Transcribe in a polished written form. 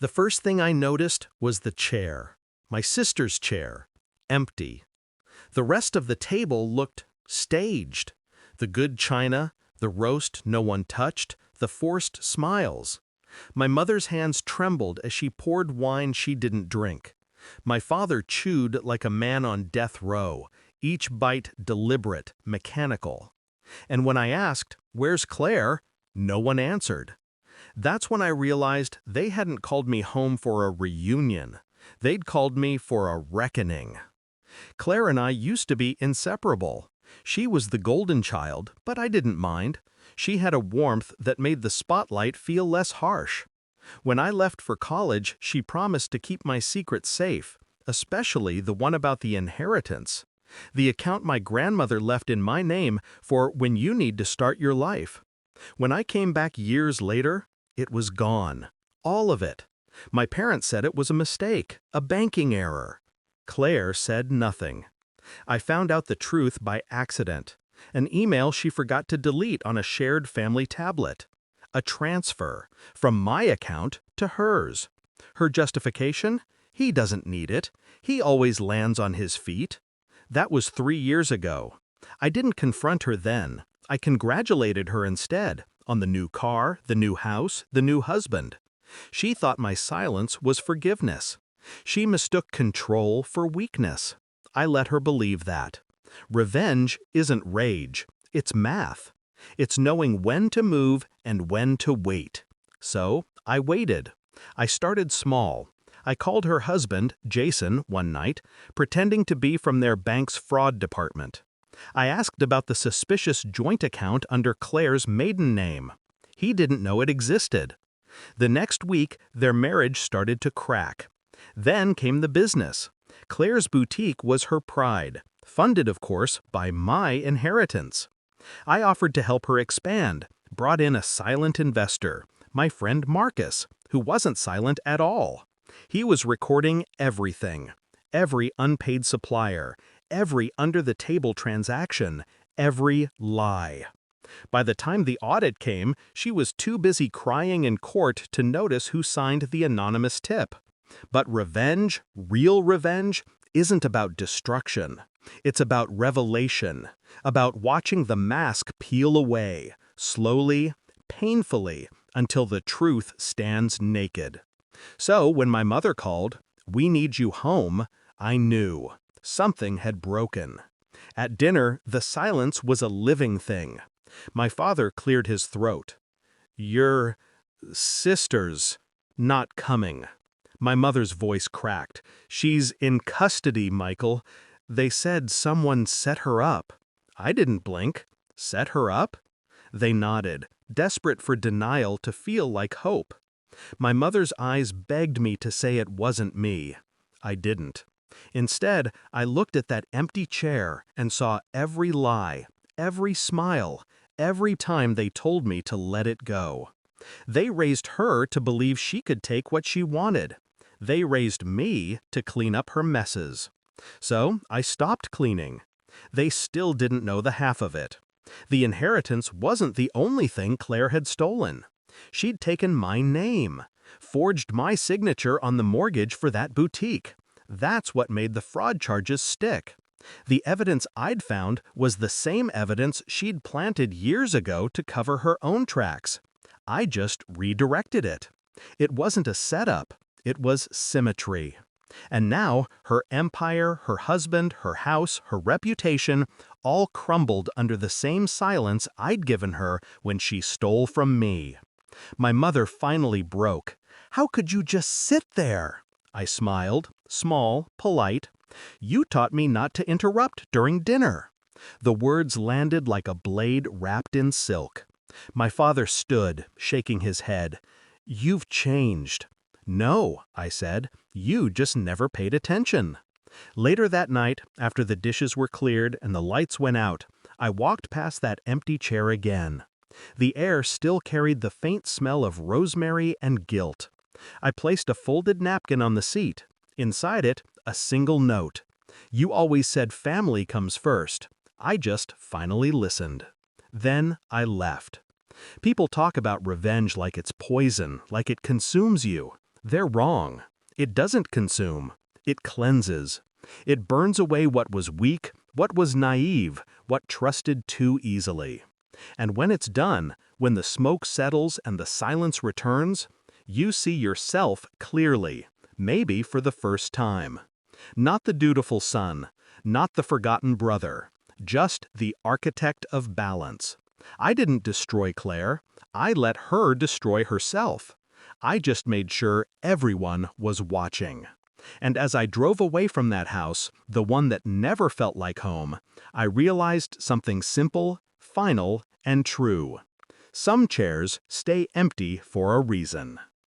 The first thing I noticed was the chair, my sister's chair, empty. The rest of the table looked staged. The good china, the roast no one touched, the forced smiles. My mother's hands trembled as she poured wine she didn't drink. My father chewed like a man on death row, each bite deliberate, mechanical. And when I asked, "Where's Claire?" no one answered. That's when I realized they hadn't called me home for a reunion. They'd called me for a reckoning. Claire and I used to be inseparable. She was the golden child, but I didn't mind. She had a warmth that made the spotlight feel less harsh. When I left for college, she promised to keep my secret safe, especially the one about the inheritance. The account my grandmother left in my name for when you need to start your life. When I came back years later, it was gone. All of it. My parents said it was a mistake, a banking error. Claire said nothing. I found out the truth by accident. An email she forgot to delete on a shared family tablet. A transfer from my account to hers. Her justification? He doesn't need it. He always lands on his feet. That was 3 years ago. I didn't confront her then. I congratulated her instead on the new car, the new house, the new husband. She thought my silence was forgiveness. She mistook control for weakness. I let her believe that. Revenge isn't rage, it's math. It's knowing when to move and when to wait. So I waited. I started small. I called her husband, Jason, one night, pretending to be from their bank's fraud department. I asked about the suspicious joint account under Claire's maiden name. He didn't know it existed. The next week, their marriage started to crack. Then came the business. Claire's boutique was her pride, funded, of course, by my inheritance. I offered to help her expand, brought in a silent investor, my friend Marcus, who wasn't silent at all. He was recording everything, every unpaid supplier, every under-the-table transaction, every lie. By the time the audit came, she was too busy crying in court to notice who signed the anonymous tip. But revenge, real revenge, isn't about destruction. It's about revelation, about watching the mask peel away, slowly, painfully, until the truth stands naked. So when my mother called, "We need you home," I knew. Something had broken. At dinner, the silence was a living thing. My father cleared his throat. "Your sister's not coming." My mother's voice cracked. "She's in custody, Michael. They said someone set her up." I didn't blink. Set her up? They nodded, desperate for denial to feel like hope. My mother's eyes begged me to say it wasn't me. I didn't. Instead, I looked at that empty chair and saw every lie, every smile, every time they told me to let it go. They raised her to believe she could take what she wanted. They raised me to clean up her messes. So I stopped cleaning. They still didn't know the half of it. The inheritance wasn't the only thing Claire had stolen. She'd taken my name, forged my signature on the mortgage for that boutique. That's what made the fraud charges stick. The evidence I'd found was the same evidence she'd planted years ago to cover her own tracks. I just redirected it. It wasn't a setup. It was symmetry. And now, her empire, her husband, her house, her reputation, all crumbled under the same silence I'd given her when she stole from me. My mother finally broke. "How could you just sit there?" I smiled, small, polite. "You taught me not to interrupt during dinner." The words landed like a blade wrapped in silk. My father stood, shaking his head. "You've changed." "No," I said, "you just never paid attention." Later that night, after the dishes were cleared and the lights went out, I walked past that empty chair again. The air still carried the faint smell of rosemary and guilt. I placed a folded napkin on the seat. Inside it, a single note. "You always said family comes first." I just finally listened. Then I left. People talk about revenge like it's poison, like it consumes you. They're wrong. It doesn't consume. It cleanses. It burns away what was weak, what was naive, what trusted too easily. And when it's done, when the smoke settles and the silence returns, you see yourself clearly, maybe for the first time. Not the dutiful son, not the forgotten brother, just the architect of balance. I didn't destroy Claire. I let her destroy herself. I just made sure everyone was watching. And as I drove away from that house, the one that never felt like home, I realized something simple, final, and true. Some chairs stay empty for a reason.